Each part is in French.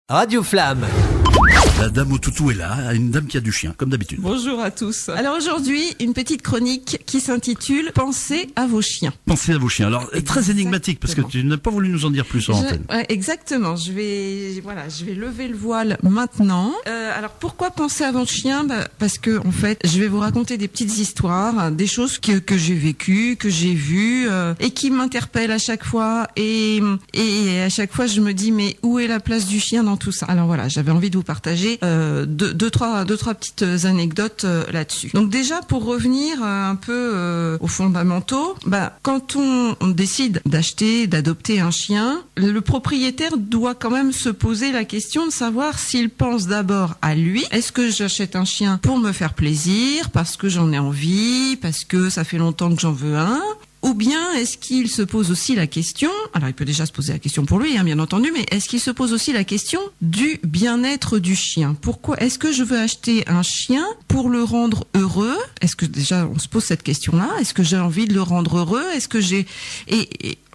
Radio Flamme. La dame au toutou est là, une dame qui a du chien, comme d'habitude. Bonjour à tous. Alors aujourd'hui, une petite chronique qui s'intitule « Pensez à vos chiens ». Pensez à vos chiens. Alors, très énigmatique, parce que tu n'as pas voulu nous en dire plus en antenne. Ouais, exactement. Je vais lever le voile maintenant. Alors pourquoi penser à vos chiens ? Parce que en fait, je vais vous raconter des petites histoires, des choses que j'ai vécues, que j'ai vues, et qui m'interpellent à chaque fois. Et à chaque fois, je me dis mais où est la place du chien dans tout ça ? Alors voilà, j'avais envie de vous partager deux, trois petites anecdotes là-dessus. Donc déjà, pour revenir un peu aux fondamentaux, quand on décide d'acheter, d'adopter un chien, le propriétaire doit quand même se poser la question de savoir s'il pense d'abord à lui. Est-ce que j'achète un chien pour me faire plaisir, parce que j'en ai envie, parce que ça fait longtemps que j'en veux un ? Ou bien est-ce qu'il se pose aussi la question, alors il peut déjà se poser la question pour lui, bien entendu, mais est-ce qu'il se pose aussi la question du bien-être du chien ? Pourquoi est-ce que je veux acheter un chien pour le rendre heureux ? Est-ce que déjà on se pose cette question-là ? Est-ce que j'ai envie de le rendre heureux ? Est-ce que j'ai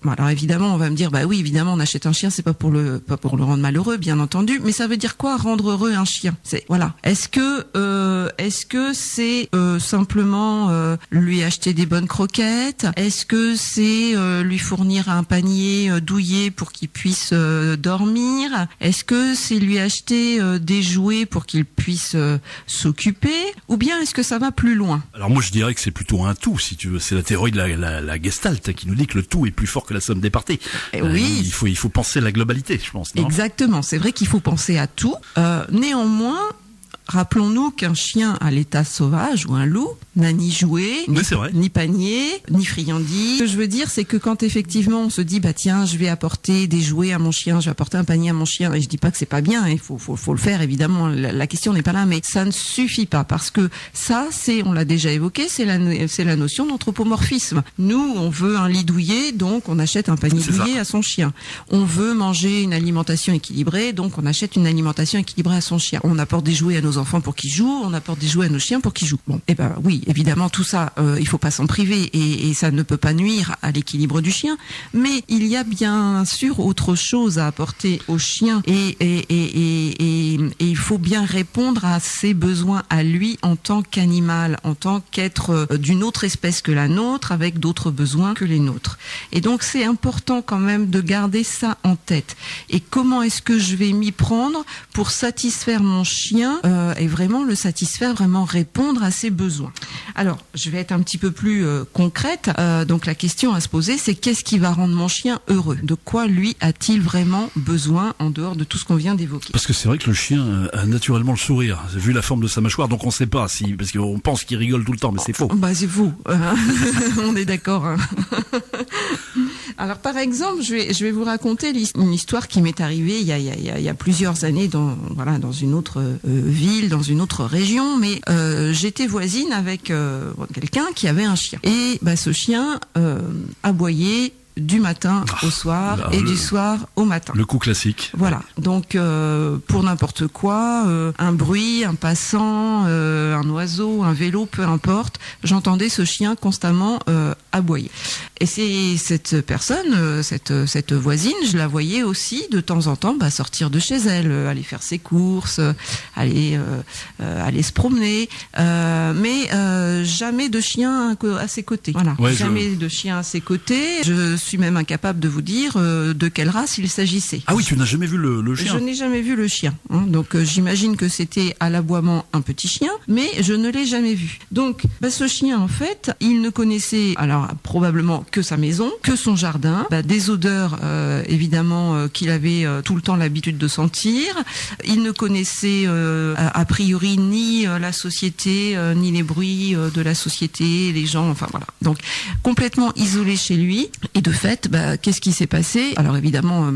Bon, alors évidemment, on va me dire, oui, évidemment, on achète un chien, c'est pas pour le rendre malheureux, bien entendu, mais ça veut dire quoi, rendre heureux un chien ? Voilà. Est-ce que c'est simplement lui acheter des bonnes croquettes ? Est-ce que c'est lui fournir un panier douillet pour qu'il puisse dormir ? Est-ce que c'est lui acheter des jouets pour qu'il puisse s'occuper ? Ou bien est-ce que ça va plus loin ? Alors moi, je dirais que c'est plutôt un tout, si tu veux. C'est la théorie de la Gestalt qui nous dit que le tout est plus fort que la somme des parties. Oui. Il faut penser à la globalité, je pense. Non ? Exactement. C'est vrai qu'il faut penser à tout. Néanmoins, rappelons-nous qu'un chien à l'état sauvage ou un loup n'a ni jouet, ni panier, ni friandise. Ce que je veux dire, c'est que quand effectivement on se dit tiens, je vais apporter des jouets à mon chien, je vais apporter un panier à mon chien, et je dis pas que c'est pas bien, il faut le faire évidemment. La question n'est pas là, mais ça ne suffit pas parce que ça, on l'a déjà évoqué, c'est la notion d'anthropomorphisme. Nous, on veut un lit douillet, donc on achète un panier douillet à son chien. On veut manger une alimentation équilibrée, donc on achète une alimentation équilibrée à son chien. On apporte des jouets à nos enfants pour qu'ils jouent, on apporte des jouets à nos chiens pour qu'ils jouent. Bon, oui, évidemment, tout ça, il faut pas s'en priver et ça ne peut pas nuire à l'équilibre du chien. Mais il y a bien sûr autre chose à apporter au chien et il faut bien répondre à ses besoins à lui en tant qu'animal, en tant qu'être d'une autre espèce que la nôtre, avec d'autres besoins que les nôtres. Et donc, c'est important quand même de garder ça en tête. Et comment est-ce que je vais m'y prendre pour satisfaire mon chien et vraiment le satisfaire, vraiment répondre à ses besoins. Alors, je vais être un petit peu plus concrète. Donc, la question à se poser, c'est qu'est-ce qui va rendre mon chien heureux ? De quoi, lui, a-t-il vraiment besoin en dehors de tout ce qu'on vient d'évoquer ? Parce que c'est vrai que le chien a naturellement le sourire, vu la forme de sa mâchoire, donc on ne sait pas parce qu'on pense qu'il rigole tout le temps, mais c'est faux. C'est faux. On est d'accord. Hein. Alors, par exemple, je vais vous raconter une histoire qui m'est arrivée il y a plusieurs années dans une autre ville, dans une autre région, mais j'étais voisine avec quelqu'un qui avait un chien. Et ce chien aboyait du matin au soir et du soir au matin. Le coup classique. Voilà. Donc pour n'importe quoi, un bruit, un passant, un oiseau, un vélo, peu importe, j'entendais ce chien constamment aboyer. Et c'est cette personne, cette voisine, je la voyais aussi de temps en temps sortir de chez elle, aller faire ses courses, aller se promener, mais jamais de chien à ses côtés. Voilà. Ouais, jamais de chien à ses côtés. Je suis même incapable de vous dire de quelle race il s'agissait. Ah oui, tu n'as jamais vu le chien ? Je n'ai jamais vu le chien. Donc j'imagine que c'était à l'aboiement un petit chien, mais je ne l'ai jamais vu. Donc ce chien, en fait, il ne connaissait probablement que sa maison, que son jardin, des odeurs évidemment qu'il avait tout le temps l'habitude de sentir. Il ne connaissait a priori ni la société, ni les bruits de la société, les gens, enfin voilà. Donc complètement isolé chez lui. Et de fait, qu'est-ce qui s'est passé ? Alors évidemment,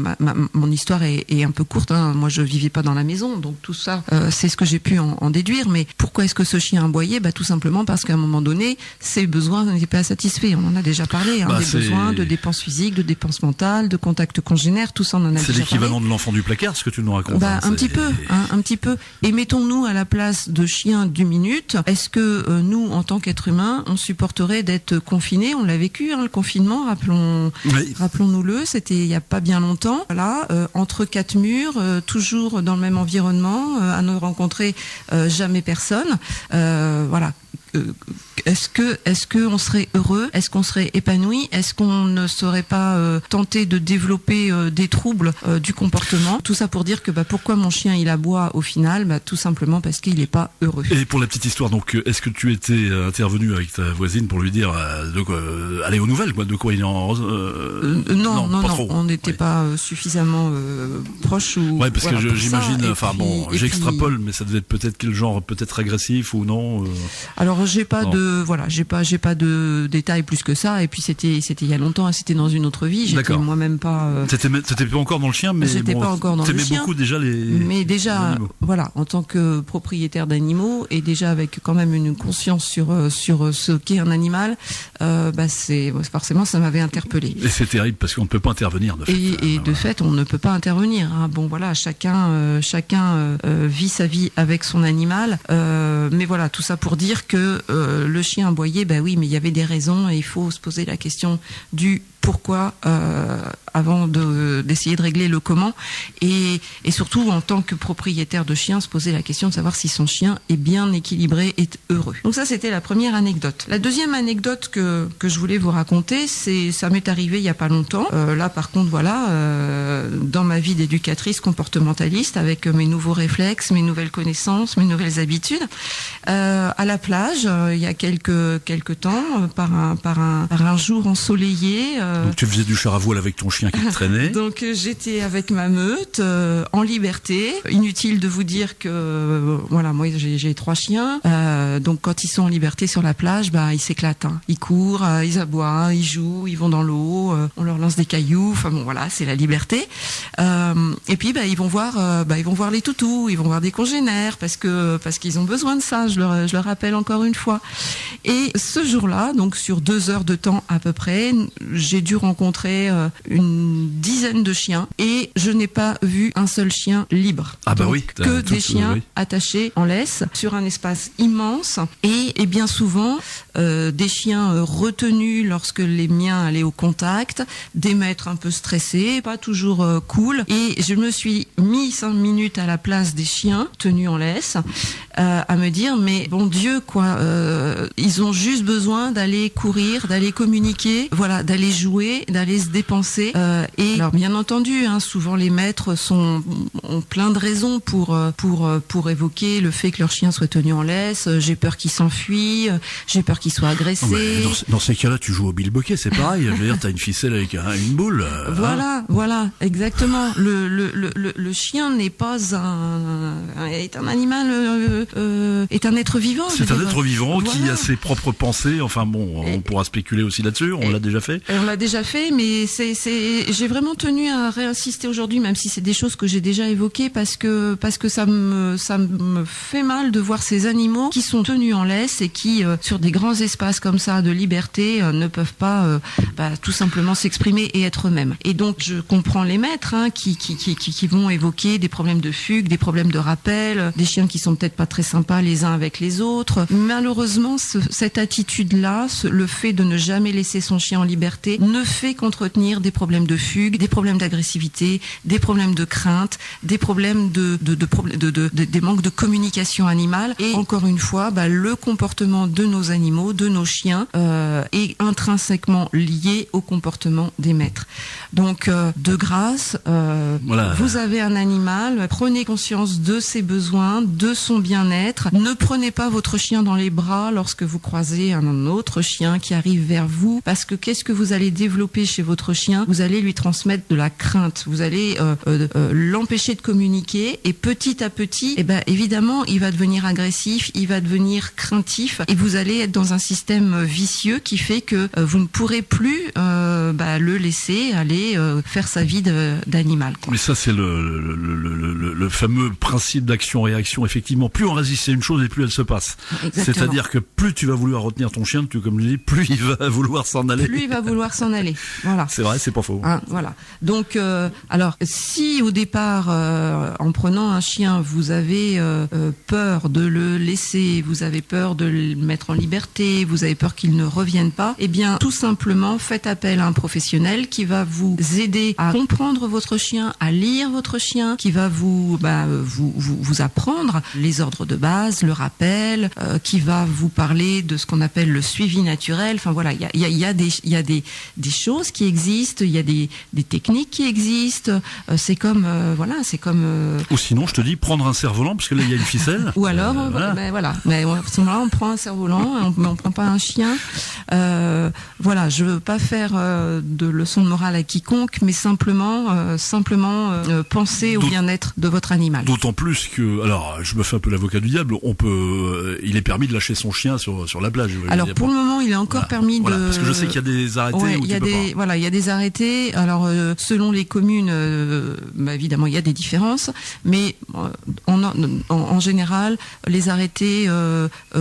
mon histoire est un peu courte. Moi, je vivais pas dans la maison, donc tout ça, c'est ce que j'ai pu en déduire. Mais pourquoi est-ce que ce chien aboyait ? Tout simplement parce qu'à un moment donné, ses besoins n'étaient pas satisfaits. On en a déjà parlé. Des besoins de dépenses physiques, de dépenses mentales, de contacts congénères, tout ça, on en a déjà parlé. C'est l'équivalent de l'enfant du placard, ce que tu nous racontes. Un petit peu. Et mettons-nous à la place de chiens d'une minute. Est-ce que nous, en tant qu'êtres humains, on supporterait d'être confinés ? On l'a vécu, le confinement, rappelons-nous-le, c'était il y a pas bien longtemps. Voilà, entre quatre murs, toujours dans le même environnement, à ne rencontrer jamais personne. Voilà. Est-ce que on serait heureux? Est-ce qu'on serait épanoui? Est-ce qu'on ne serait pas tenté de développer des troubles du comportement? Tout ça pour dire que pourquoi mon chien il aboie au final? Tout simplement parce qu'il n'est pas heureux. Et pour la petite histoire, donc, est-ce que tu étais intervenu avec ta voisine pour lui dire aller aux nouvelles, quoi, de quoi il est en non, trop. On n'était pas suffisamment proches ou. Ouais, parce voilà, que j'imagine. J'extrapole, puis, mais ça devait être peut-être quel genre, peut-être agressif ou non. Alors j'ai pas de détails plus que ça. Et puis c'était il y a longtemps, c'était dans une autre vie. J'étais moi-même pas. C'était pas encore dans le chien, mais j'étais pas encore dans le chien. Beaucoup déjà Mais déjà, voilà, en tant que propriétaire d'animaux et déjà avec quand même une conscience sur ce qu'est un animal, forcément ça m'avait interpellée. Et c'est terrible parce qu'on ne peut pas intervenir de fait. Et de fait, on ne peut pas intervenir. Hein. Bon voilà, chacun vit sa vie avec son animal. Mais voilà, tout ça pour dire que le chien aboyait, oui, mais il y avait des raisons et il faut se poser la question du pourquoi avant d'essayer de régler le comment et surtout en tant que propriétaire de chien se poser la question de savoir si son chien est bien équilibré et heureux. Donc ça c'était la première anecdote. La deuxième anecdote que je voulais vous raconter, ça m'est arrivé il y a pas longtemps. Là par contre dans ma vie d'éducatrice comportementaliste avec mes nouveaux réflexes, mes nouvelles connaissances, mes nouvelles habitudes, à la plage il y a quelques temps par un jour ensoleillé. Donc tu faisais du char à voile avec ton chien qui te traînait. Donc j'étais avec ma meute en liberté. Inutile de vous dire que moi j'ai 3 chiens. Donc quand ils sont en liberté sur la plage, ils s'éclatent. Hein. Ils courent, ils aboient, ils jouent, ils vont dans l'eau. On leur lance des cailloux. Enfin bon voilà, c'est la liberté. Et puis ils vont voir les toutous, ils vont voir des congénères parce qu'ils ont besoin de ça. Je le rappelle encore une fois. Et ce jour-là, donc sur 2 heures de temps à peu près, j'ai dû rencontrer une dizaine de chiens et je n'ai pas vu un seul chien libre. Que des chiens attachés en laisse sur un espace immense et bien souvent des chiens retenus lorsque les miens allaient au contact, des maîtres un peu stressés, pas toujours cool. Et je me suis mis 5 minutes à la place des chiens tenus en laisse à me dire mais bon Dieu quoi, ils ont juste besoin d'aller courir, d'aller communiquer, voilà, d'aller jouer, d'aller se dépenser. Et alors bien entendu, souvent les maîtres ont plein de raisons pour évoquer le fait que leur chien soit tenu en laisse. J'ai peur qu'il s'enfuit, j'ai peur qu'il soit agressé. Dans ces cas-là, tu joues au bilboquet, c'est pareil. Je veux dire, t'as une ficelle avec une boule. Voilà, exactement. Le chien n'est pas est un animal, est un être vivant. C'est un être vivant qui a ses propres pensées. Enfin bon, on pourra spéculer aussi là-dessus. On l'a déjà fait. On l'a déjà fait, mais j'ai vraiment tenu à réinsister aujourd'hui, même si c'est des choses que j'ai déjà évoquées, parce que ça me fait mal de voir ces animaux qui sont tenus en laisse et qui, sur des grands espaces comme ça de liberté, ne peuvent pas tout simplement s'exprimer et être eux-mêmes. Et donc je comprends les maîtres qui vont évoquer des problèmes de fugue, des problèmes de rappel, des chiens qui sont peut-être pas très sympas les uns avec les autres. Malheureusement, cette attitude-là, le fait de ne jamais laisser son chien en liberté, ne fait qu'entretenir des problèmes de fugue, des problèmes d'agressivité, des problèmes de crainte, des problèmes des manques de communication animale. Et encore une fois, le comportement de nos animaux, de nos chiens, est intrinsèquement lié au comportement des maîtres. Donc, de grâce, vous avez un animal, prenez conscience de ses besoins, de son bien-être. Ne prenez pas votre chien dans les bras lorsque vous croisez un autre chien qui arrive vers vous, parce que qu'est-ce que vous allez développer chez votre chien? Vous allez lui transmettre de la crainte, vous allez l'empêcher de communiquer, et petit à petit, évidemment, il va devenir agressif, il va devenir craintif, et vous allez être dans un système vicieux qui fait que vous ne pourrez plus le laisser aller faire sa vie d'animal. Mais ça, c'est le le fameux principe d'action-réaction. Effectivement, plus on résiste à une chose et plus elle se passe. Exactement. C'est-à-dire que plus tu vas vouloir retenir ton chien, comme je dis, plus il va vouloir s'en aller. Plus il va vouloir s'en aller. Voilà. C'est vrai, c'est pas faux. Hein, voilà. Donc, alors, si au départ, en prenant un chien, vous avez peur de le laisser, vous avez peur de le mettre en liberté, vous avez peur qu'il ne revienne pas, eh bien, tout simplement, faites appel à un professionnel qui va vous aider à comprendre votre chien, à lire votre chien, qui va vous apprendre les ordres de base, le rappel, qui va vous parler de ce qu'on appelle le suivi naturel. Enfin voilà, il y a des choses qui existent, il y a des techniques qui existent. C'est comme Ou sinon, je te dis, prendre un cerf-volant parce que là il y a une ficelle. Ou alors, voilà. Mais à ce moment-là, on prend un cerf-volant, mais on prend pas un chien. Voilà, je veux pas faire de leçons de morale à quiconque, mais simplement penser au bien-être de votre animal. D'autant plus que, alors, je me fais un peu l'avocat du diable. Il est permis de lâcher son chien sur la plage. Alors pour le moment, il est encore permis de. Parce que je sais qu'il y a des arrêtés. Ouais, où il y a des arrêtés. Alors selon les communes, évidemment, il y a des différences, mais en général, les arrêtés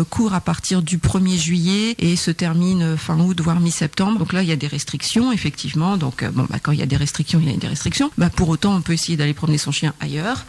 courent à partir du 1er juillet et se terminent fin août, voire mi-septembre. Donc là, il y a des restrictions, effectivement. Donc quand il y a des restrictions, il y a des restrictions. Pour autant, on peut essayer d'aller promener son chien ailleurs,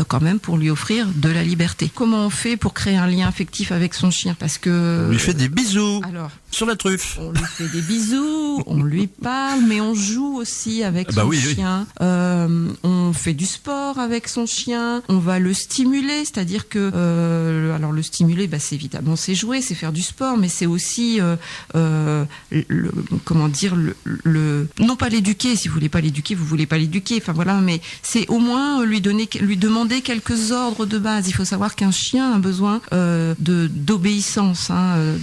quand même, pour lui offrir de la liberté. Comment on fait pour créer un lien affectif avec son chien? Parce que on lui fait des bisous. Alors, sur la truffe. On lui fait des bisous, on lui parle, mais on joue aussi avec son chien. On fait du sport avec son chien. On va le stimuler, c'est-à-dire que alors le stimuler, c'est évidemment c'est jouer, c'est faire du sport, mais c'est aussi non pas l'éduquer. Si vous voulez pas l'éduquer, vous voulez pas l'éduquer. Enfin voilà, mais c'est au moins lui demander quelques ordres de base. Il faut savoir qu'un chien a besoin d'obéissance,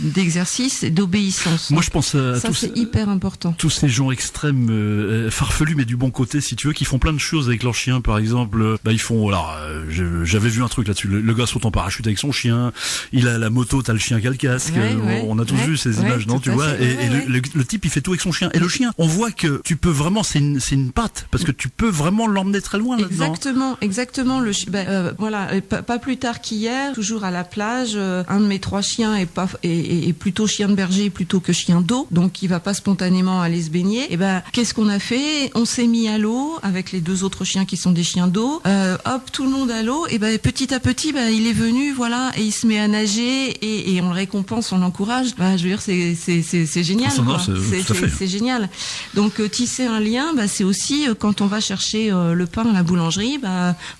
d'exercice et d'obéissance. Moi, je pense à ça, c'est hyper important. Tous ces gens extrêmes, farfelus, mais du bon côté, si tu veux, qui font plein de choses avec leur chien. Par exemple, ils font. Alors, j'avais vu un truc là-dessus. Le gars saute en parachute avec son chien. Il a la moto, t'as le chien qui a le casque. On a tous vu ces images, non? Tu vois. Le type, il fait tout avec son chien. Et le chien, on voit que tu peux vraiment. C'est une patte parce que tu peux vraiment l'emmener très loin là-dedans. Exactement. Pas plus tard qu'hier, toujours à la plage, un de mes 3 chiens est plutôt chien de berger plutôt que chien d'eau, donc il va pas spontanément aller se baigner. Et qu'est-ce qu'on a fait? On s'est mis à l'eau avec les 2 autres chiens qui sont des chiens d'eau. Tout le monde à l'eau. Et petit à petit, il est venu, voilà, et il se met à nager et on le récompense, on l'encourage. Je veux dire, c'est génial. C'est génial. Donc tisser un lien, c'est aussi quand on va chercher le pain à la boulangerie,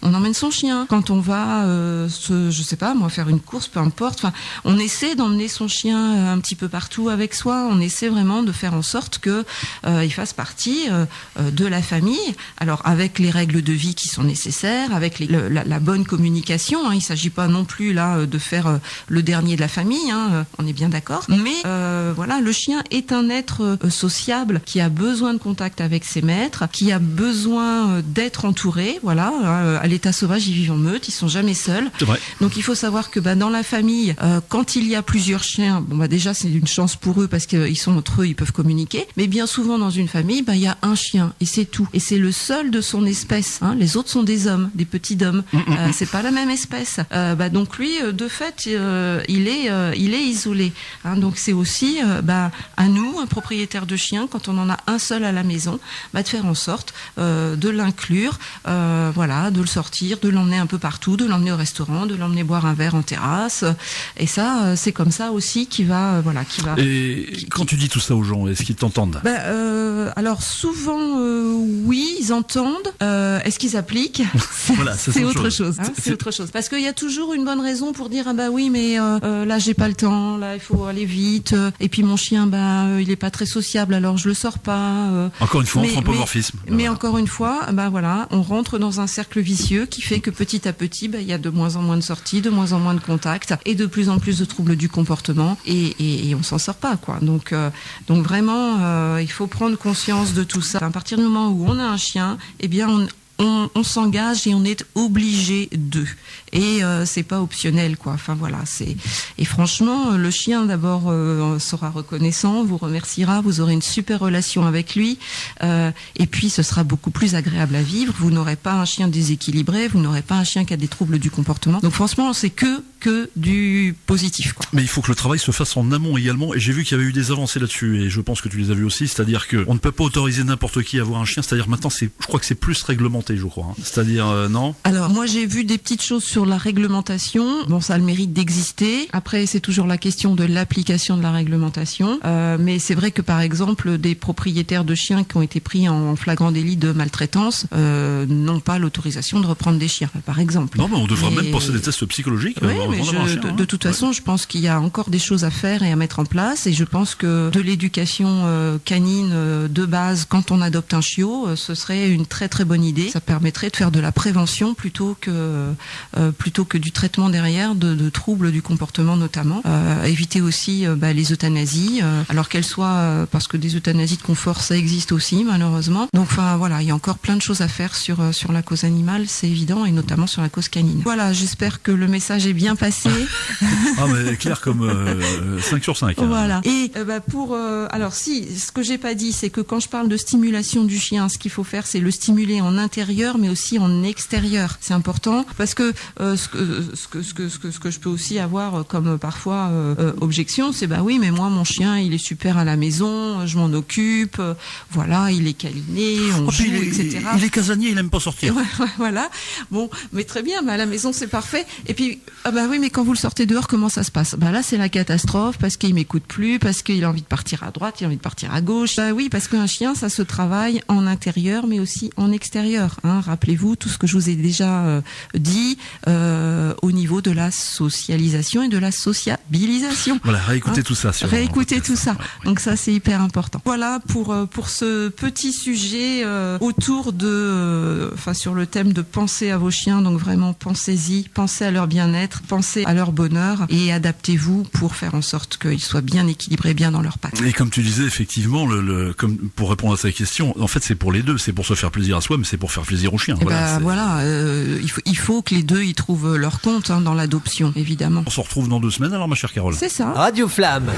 on emmène son chien. Quand on va je sais pas, faire une course, peu importe. Enfin, on essaie d'emmener son chien un petit peu partout avec soi. On essaie vraiment de faire en sorte que il fasse partie de la famille. Alors avec les règles de vie qui sont nécessaires, avec la bonne communication. Il ne s'agit pas non plus là de faire le dernier de la famille. On est bien d'accord. Mais le chien est un être sociable qui a besoin de contact avec ses maîtres, qui a besoin d'être entouré. Voilà. À l'état sauvage, ils vivent en meute, ils sont jamais seuls. C'est vrai. Donc il faut savoir que dans la famille, quand il y a plusieurs chiens, déjà c'est une chance pour eux parce qu'ils sont entre eux, ils peuvent communiquer. Mais bien souvent dans une famille, il y a un chien et c'est tout. Et c'est le seul de son espèce. Les autres sont des hommes, des petits hommes. C'est pas la même espèce. Donc lui, de fait, il est isolé. Donc c'est aussi à nous, un propriétaire de chien, quand on en a un seul à la maison, de faire en sorte de l'inclure, de le sortir, de l'emmener un peu partout, de l'emmener au restaurant, de l'emmener boire un verre en terrasse. Et ça, c'est comme ça aussi qu'il va. Et quand tu dis tout ça aux gens, est-ce qu'ils t'entendent? Alors souvent, oui, ils entendent. Est-ce qu'ils appliquent? C'est autre chose. C'est autre chose. Parce qu'il y a toujours une bonne raison pour dire oui, mais là j'ai pas le temps, là il faut aller vite. Et puis mon chien, il est pas très sociable, alors je le sors pas. Encore une fois, on prend pas morphisme. Mais encore une fois, on rentre dans un cercle vicieux qui fait que petit à petit, il y a de moins en moins de sorties, de moins en moins de contacts et de plus en plus de troubles du comportement et on s'en sort pas, quoi. Donc vraiment, il faut prendre conscience de tout ça. À partir du moment où on a un chien, on s'engage et on est obligé de. Et c'est pas optionnel, quoi. Enfin voilà, et franchement, le chien d'abord sera reconnaissant, vous remerciera, vous aurez une super relation avec lui, et puis ce sera beaucoup plus agréable à vivre. Vous n'aurez pas un chien déséquilibré, vous n'aurez pas un chien qui a des troubles du comportement. Donc franchement, c'est que du positif, quoi. Mais il faut que le travail se fasse en amont également, et j'ai vu qu'il y avait eu des avancées là-dessus, et je pense que tu les as vues aussi, c'est-à-dire que on ne peut pas autoriser n'importe qui à avoir un chien, c'est-à-dire maintenant je crois que c'est plus réglementé, je crois. C'est-à-dire non. Alors moi j'ai vu des petites choses sur la réglementation. Bon, ça a le mérite d'exister. Après, c'est toujours la question de l'application de la réglementation. Mais c'est vrai que par exemple, des propriétaires de chiens qui ont été pris en flagrant délit de maltraitance n'ont pas l'autorisation de reprendre des chiens, par exemple. Non, mais on devrait même passer des tests psychologiques. Oui, mais de toute façon, je pense qu'il y a encore des choses à faire et à mettre en place. Et je pense que de l'éducation canine de base, quand on adopte un chiot, ce serait une très très bonne idée. Ça permettrait de faire de la prévention plutôt que du traitement derrière de troubles du comportement notamment. Éviter aussi les euthanasies, alors qu'elles soient parce que des euthanasies de confort ça existe aussi malheureusement. Donc enfin voilà, il y a encore plein de choses à faire sur la cause animale, c'est évident, et notamment sur la cause canine. Voilà, j'espère que le message est bien passé. Ah mais clair comme 5 sur 5. Voilà. Et alors si ce que j'ai pas dit, c'est que quand je parle de stimulation du chien, ce qu'il faut faire, c'est le stimuler en intérieur mais aussi en extérieur. C'est important parce que ce que je peux aussi avoir comme parfois objection, c'est oui, mais moi mon chien il est super à la maison, je m'en occupe, voilà, il est câliné, on joue, etc. Il est casanier, il aime pas sortir. Voilà. Bon, mais très bien, à la maison c'est parfait. Et puis oui, mais quand vous le sortez dehors, comment ça se passe? Là c'est la catastrophe parce qu'il m'écoute plus, parce qu'il a envie de partir à droite, il a envie de partir à gauche. Oui, parce qu'un chien ça se travaille en intérieur mais aussi en extérieur. Rappelez-vous tout ce que je vous ai déjà dit au niveau de la socialisation et de la sociabilisation. Voilà, réécoutez tout ça. Réécoutez tout ça. Ouais. Donc ça c'est hyper important. Voilà pour ce petit sujet autour de, sur le thème de penser à vos chiens. Donc vraiment pensez-y, pensez à leur bien-être, pensez à leur bonheur et adaptez-vous pour faire en sorte qu'ils soient bien équilibrés, bien dans leurs pattes. Et comme tu disais effectivement, comme pour répondre à ta question, en fait c'est pour les deux, c'est pour se faire plaisir à soi, mais c'est pour faire plaisir aux chiens. Il faut que les deux y trouvent leur compte dans l'adoption, évidemment. On se retrouve dans 2 semaines alors ma chère Carole. C'est ça. Radio Flamme.